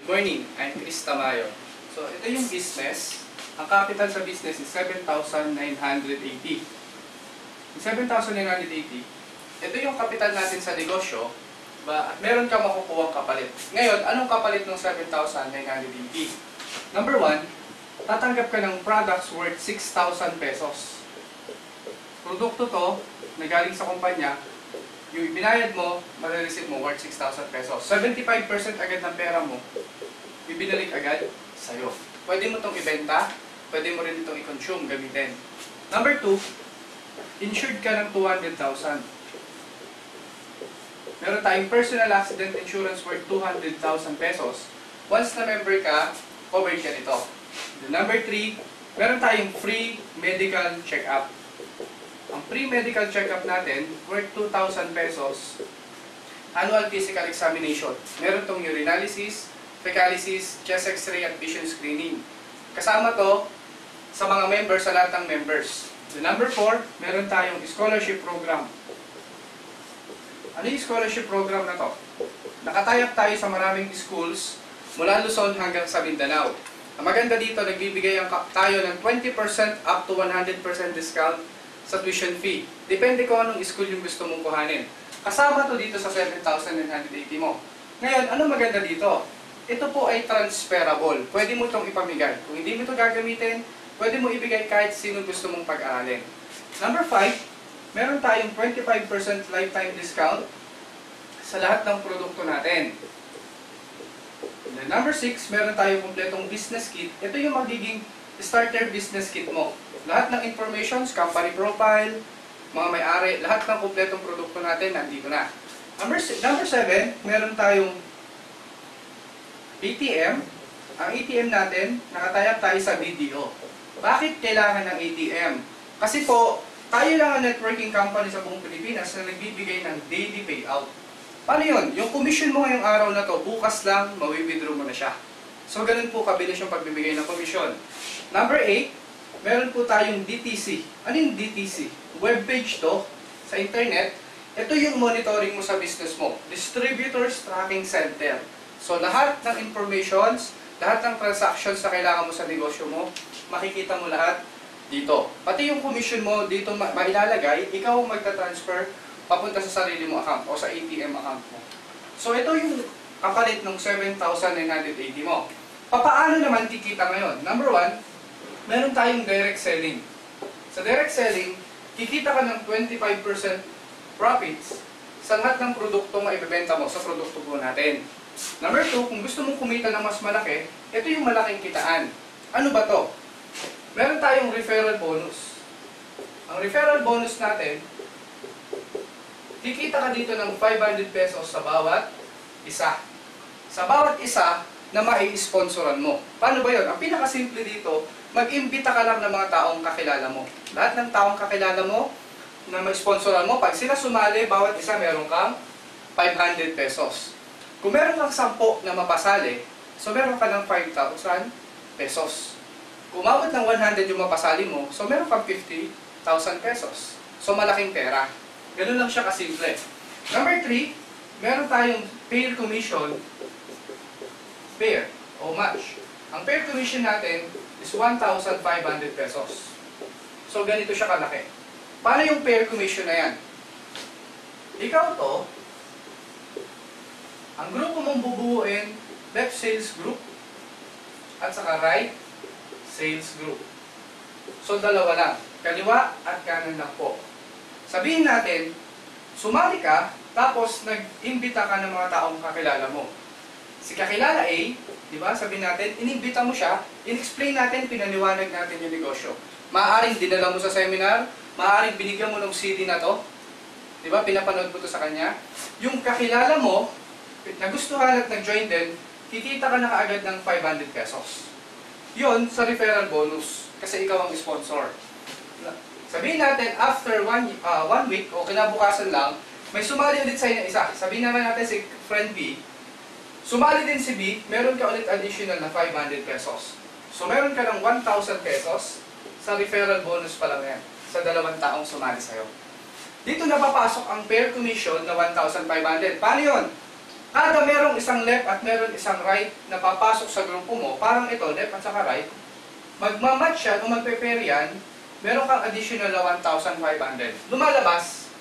Morning, I'm Chris Tamayo. So, ito yung business. Ang capital sa business is 7,980. Yung 7,980, ito yung capital natin sa negosyo, meron ka makukuha kapalit. Ngayon, anong kapalit ng 7,980? Number 1, tatanggap ka ng products worth 6,000 pesos. Produkto to, na galing sa kumpanya, yung binayad mo, marireceive mo worth 6,000 pesos. 75% agad ng pera mo, ibinalik agad sa'yo. Pwede mo itong ibenta, pwede mo rin itong i-consume, gamitin. Number 2, insured ka ng 200,000. Meron tayong personal accident insurance worth 200,000 pesos. Once na member ka, covered ka nito. Number 3, meron tayong free medical check-up. Ang free medical check-up natin, worth 2,000 pesos, annual physical examination. Meron tong urinalysis, fecalysis, chest x-ray at vision screening. Kasama to sa mga members, sa lahat ng members. Number 4, meron tayong scholarship program. Ano yung scholarship program na to? Nakatayap tayo sa maraming schools mula Luzon hanggang sa Mindanao. Ang maganda dito, nagbibigay tayo ng 20% up to 100% discount sa tuition fee. Depende kung anong school yung gusto mong kuhanin. Kasama to dito sa 7,980 mo. Ngayon, ano maganda dito? Ito po ay transferable. Pwede mo itong ipamigay. Kung hindi mo ito gagamitin, pwede mo ibigay kahit sino gusto mong pag-aralin. Number 5, meron tayong 25% lifetime discount sa lahat ng produkto natin. And then number 6, meron tayong kompletong business kit. Ito yung magiging starter business kit mo. Lahat ng informations, company profile, mga may-ari, lahat ng kompletong produkto natin nandito na. Number 7, meron tayong ATM. Ang ATM natin, nakatayap tayo sa BDO. Bakit kailangan ng ATM? Kasi po, tayo lang ang networking company sa buong Pilipinas na nagbibigay ng daily payout. Paano yun? Yung commission mo ngayong araw na to, bukas lang, mawi-withdraw mo na siya. So, ganun po kabilis yung pagbibigay ng commission. Number 8, meron po tayong DTC. Ano yung DTC? Webpage to, sa internet. Ito yung monitoring mo sa business mo. Distributors Tracking Center. So, lahat ng informations, lahat ng transactions na kailangan mo sa negosyo mo, makikita mo lahat dito. Pati yung commission mo dito mailalagay, ikaw ang magta-transfer papunta sa sarili mo account o sa ATM account mo. So, ito yung kapalit ng 7,980 mo. Paano naman kikita ngayon? Number 1, meron tayong direct selling. Sa direct selling, kikita ka ng 25% profits sa lahat ng produkto na ibebenta mo sa produkto po natin. Number 2, kung gusto mong kumita ng mas malaki, ito yung malaking kitaan. Ano ba to? Meron tayong referral bonus. Ang referral bonus natin, kikita ka dito ng 500 pesos sa bawat isa. Sa bawat isa na mai-sponsoran mo. Paano ba yun? Ang pinakasimple dito, mag-imbita ka lang ng mga taong kakilala mo. Lahat ng taong kakilala mo na ma-sponsoran mo, pag sila sumali, bawat isa meron kang 500 pesos. Kung meron kang 10 na mapasali, so meron ka ng 5,000 pesos. Kung umabot ng 100 yung mapasali mo, so meron kang 50,000 pesos. So malaking pera. Ganun lang siya kasimple. Number 3, meron tayong pair commission, pair o match. Ang pair commission natin is 1,500 pesos. So ganito siya kalaki. Paano yung pair commission na yan? Ikaw to, ang grupo mong bubuuin, left sales group at saka right sales group. So dalawa lang, kaliwa at kanan lang po. Sabihin natin, sumali ka, tapos nag-imbita ka ng mga taong kakilala mo. Si kakilala A, di ba, sabihin natin, inimbita mo siya, in-explain natin, pinaliwanag natin yung negosyo. Maaaring dinala mo sa seminar, maaaring binigyan mo ng CD na to, di ba, pinapanood mo to sa kanya. Yung kakilala mo, nagustuhan at nag-join din, kikita ka na kaagad ng 500 pesos. Yun sa referral bonus, kasi ikaw ang sponsor. Sabihin natin, after one week o kinabukasan lang, may sumali ulit sa'yo na isa. Sabihin naman natin si friend B, sumali din si B, meron ka ulit additional na 500 pesos. So meron ka ng 1,000 pesos sa referral bonus pa lang yan, sa dalawang taong sumali sa'yo. Dito napapasok ang pair commission na 1,500. Paano yun? Kada merong isang left at meron isang right na papasok sa grupo mo, parang ito, left at saka right, magmamatch yan o magpe-pair yan, meron kang additional na 1,500. Lumalabas,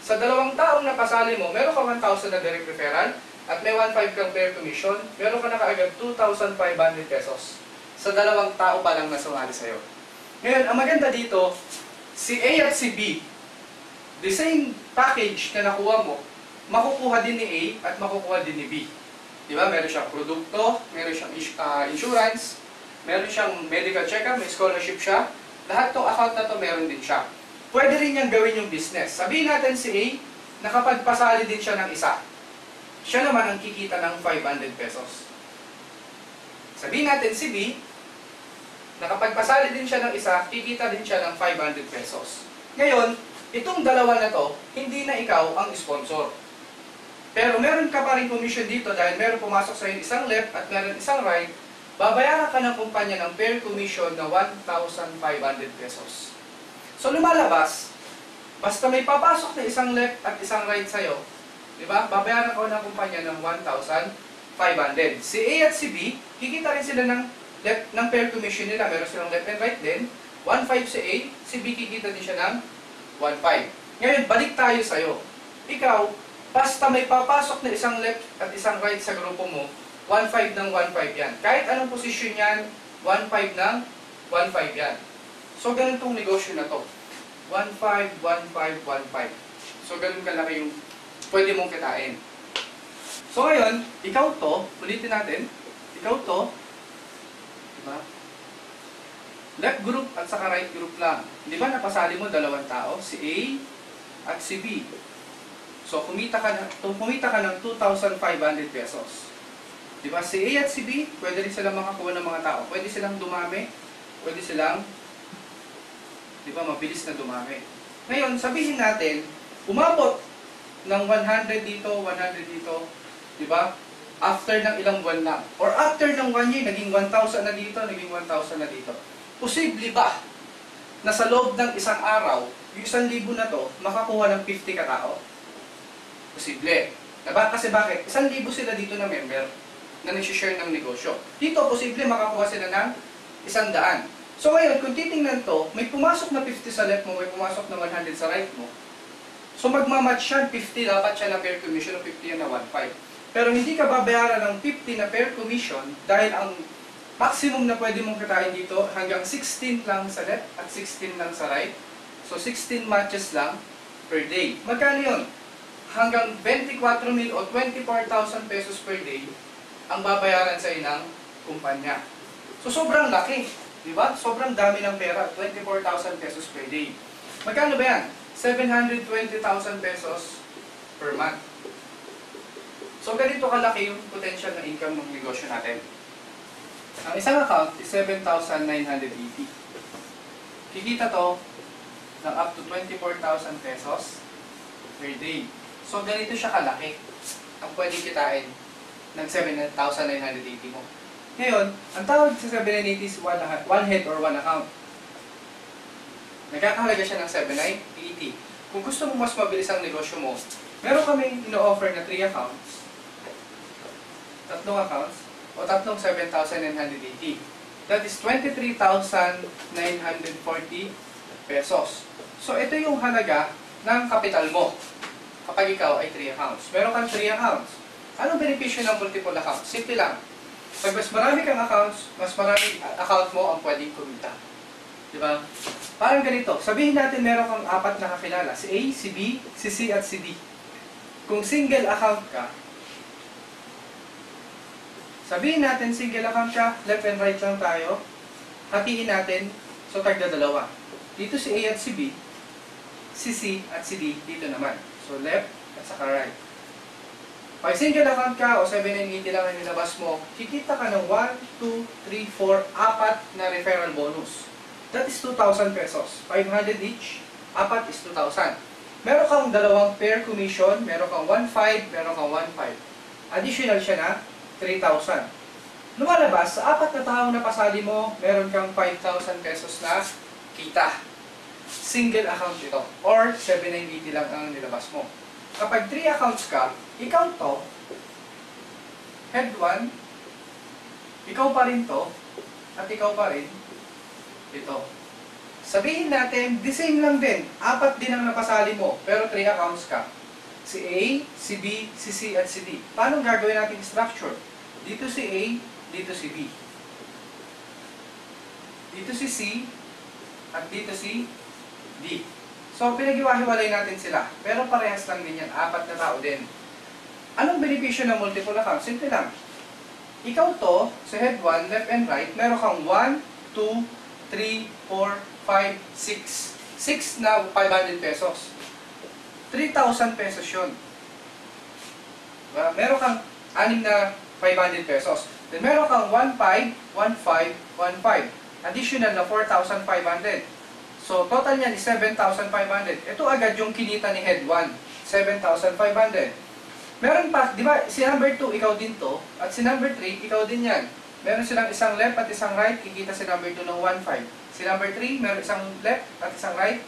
sa dalawang taong napasali mo, meron kang 1,000 na direct referral at may 1,500 kang pair commission, meron ka na kaagad 2,500 pesos sa dalawang tao pa lang na sumali sa'yo. Ngayon, ang maganda dito, si A at si B, the same package na nakuha mo, makukuha din ni A at makukuha din ni B. Diba? Meron siyang produkto, meron siyang insurance, meron siyang medical check-up, may scholarship siya. Lahat ng account na to meron din siya. Pwede rin niyang gawin yung business. Sabihin natin si A, nakapagpasali din siya ng isa. Siya naman ang kikita ng 500 pesos. Sabihin natin si B, nakapagpasali din siya ng isa, kikita din siya ng 500 pesos. Ngayon, itong dalawa na to, hindi na ikaw ang sponsor. Pero meron ka pa rin commission dito dahil meron pumasok sa isang left at meron isang right, babayaran ka ng kumpanya ng pair commission na 1,500 pesos. So lumalabas, basta may papasok na isang left at isang right sa'yo, di ba? Babayaran ka ng kumpanya ng 1,500. Si A at si B, kikita rin sila ng pair commission nila. Meron silang left and right din. 1,500 si A, si B kikita din siya ng 1,500. Ngayon, balik tayo sa'yo. Ikaw, basta may papasok na isang left at isang right sa grupo mo, 1,500 ng 1,500 yan. Kahit anong posisyon yan, 1,500 ng 1,500 yan. So, ganun tong negosyo na to. 1,500, 1,500, 1,500. So, ganun kalaki yung pwede mong kitain. So, ngayon, ikaw to, ulitin natin, ikaw to, diba? Left group at saka right group lang. Di ba napasali mo dalawang tao, si A at si B. So, kumita ka ng 2,500 pesos. Di ba? Si A at si B, pwede rin silang makakuha ng mga tao. Pwede silang dumami, pwede silang, di ba, mabilis na dumami. Ngayon, sabihin natin, umabot ng 100 dito, 100 dito, di ba? After ng ilang buwan lang. Or after ng 1 year, naging 1,000 na dito, naging 1,000 na dito. Posible ba na sa loob ng isang araw, yung 1,000 na to, makakuha ng 50 katao? Posible. Diba? Kasi bakit? 1,000 sila dito na member na nag-share ng negosyo. Dito, posible makakuha sila ng 100. So ngayon, kung titingnan to, may pumasok na 50 sa left mo, may pumasok na 100 sa right mo. So magmamatch yan, 50 dapat siya na pair commission, 50 yan na 1,500. Pero hindi ka babayaran ng 50 na pair commission dahil ang maximum na pwede mong kitain dito hanggang 16 lang sa left at 16 lang sa right. So 16 matches lang per day. Magkano yun? Hanggang 24,000 o 24,000 pesos per day ang babayaran sa ng kumpanya. So sobrang laki, di ba? Sobrang dami ng pera, 24,000 pesos per day. Magkano ba yan? 720,000 pesos per month. So ganito kalaki yung potential na income ng negosyo natin. Ang isang account is 7,980. Kikita to ng up to 24,000 pesos per day. So ganito siya kalaki ang pwedeng kitain ng 7,980 mo. Ngayon, ang tawag sa 7,980 is one head or one account. Nagkakahalaga siya ng 7,980. Kung gusto mo mas mabilis ang negosyo mo, meron kami ino-offer na 3 accounts, tatlong accounts, o tatlong 7,980. That is 23,940 pesos. So, ito yung halaga ng kapital mo kapag ikaw ay 3 accounts. Meron kang 3 accounts. Anong benepisyo ng multiple accounts? Simple lang. Pag mas marami kang accounts, mas marami account mo ang pwedeng kumita. Diba? Parang ganito. Sabihin natin meron kang 4 na kakilala. Si A, si B, si C, at si D. Kung single account ka, sabihin natin single account ka, left and right lang tayo, hatiin natin, so tagda dalawa. Dito si A at si B, si C at si D, dito naman. So left at saka right. Pag single account ka o 7,980 lang ang nilabas mo, kikita ka ng 1, 2, 3, 4, 4 na referral bonus. That is 2,000 pesos. 500 each, 4 is 2,000. Meron kang dalawang pair commission, meron kang 1,500, meron kang 1,500. Additional siya na 3,000. Lumalabas, sa 4 na taong napasali mo, meron kang 5,000 pesos na kita. Single account ito. Or 7,980 lang ang nilabas mo. Kapag 3 accounts ka, ikaw to, head 1, ikaw pa rin to, at ikaw pa rin ito. Sabihin natin, the same lang din. 4 din ang napasali mo, pero 3 accounts ka. Si A, si B, si C, at si D. Paano gagawin natin structure? Dito si A, dito si B. Dito si C, at dito si D. So, pinag-iwahiwalay natin sila. Pero parehas lang din yan. 4 na tao din. Anong benepisyo ng multiple account? Simple lang. Ikaw to, sa head 1, left and right, meron kang 1, 2, 3, 4, 5, 6. 6 na 500 pesos. 3,000 pesos yun. Diba? Meron kang 6 na 500 pesos. Then meron kang 1,500, 1,500, 1,500. Additional na 4,500. So, total niyan is 7,500. Ito agad yung kinita ni head 1. 7,500. Meron pa, di ba, si number 2, ikaw din to. At si number 3, ikaw din yan. Meron silang isang left at isang right, kikita si number 2 ng 1,500. Si number 3, meron isang left at isang right,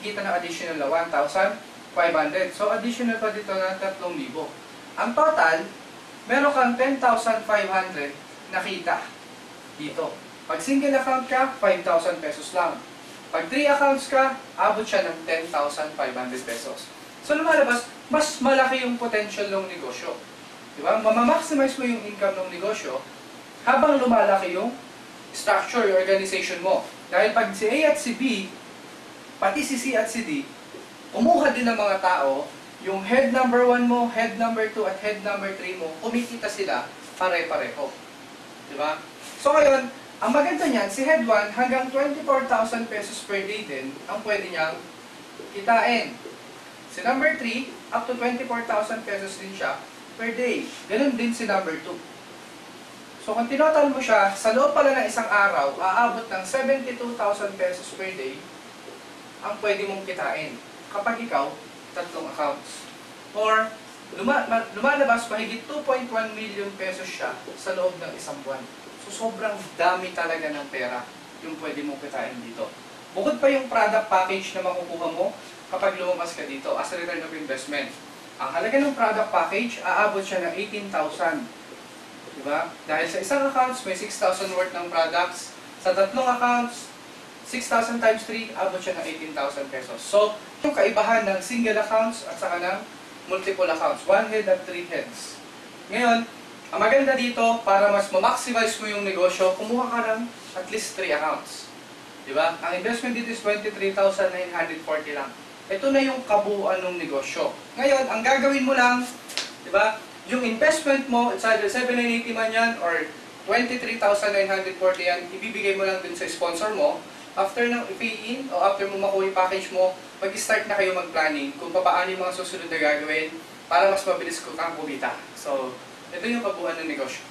kikita ng additional na 1,500. So, additional pa dito na 3,000. Ang total, meron kang 10,500 nakita dito. Pag single account ka, 5,000 pesos lang. Pag 3 accounts ka, abot siya ng 10,500 pesos. So, lumalabas, mas malaki yung potential ng negosyo. Diba? Mamamaximize mo yung income ng negosyo habang lumalaki yung structure, yung organization mo. Dahil pag si A at si B, pati si C at si D, kumuha din ng mga tao, yung head number 1 mo, head number 2, at head number 3 mo, kumikita sila pare-pareho. Diba? So ngayon, ang maganda niyan, si head 1 hanggang 24,000 pesos per day din ang pwede niyang kitain. Si number 3, up to 24,000 pesos din siya per day. Ganun din si number 2. So kung tinotal mo siya, sa loob pala ng isang araw, aabot ng 72,000 pesos per day ang pwede mong kitain kapag ikaw 3 accounts. Or lumalabas mahigit 2.1 million pesos siya sa loob ng isang buwan. So sobrang dami talaga ng pera yung pwede mong kitain dito. Bukod pa yung product package na makukuha mo kapag lumabas ka dito as a return of investment. Ang halaga ng product package, aabot siya ng 18,000. Diba? Dahil sa isang accounts, may 6,000 worth ng products. Sa 3 accounts, 6,000 times 3, abot siya ng 18,000 pesos. So, yung kaibahan ng single accounts at saka ng multiple accounts. 1 head at 3 heads. Ngayon, ang maganda dito, para mas ma-maximize mo yung negosyo, kumuha ka ng at least 3 accounts. Diba? Ang investment dito is 23,940 lang. Ito na yung kabuuan ng negosyo. Ngayon, ang gagawin mo lang, diba? Yung investment mo, it's either 7,980 man yan or 23,940 yan, ibibigay mo lang dun sa sponsor mo. After ng i-pay in o after mo makuha yung package mo, mag-start na kayo mag-planning kung paano yung mga susunod na gagawin para mas mabilis ko kang kumita. So, ito yung kabuuan ng negosyo.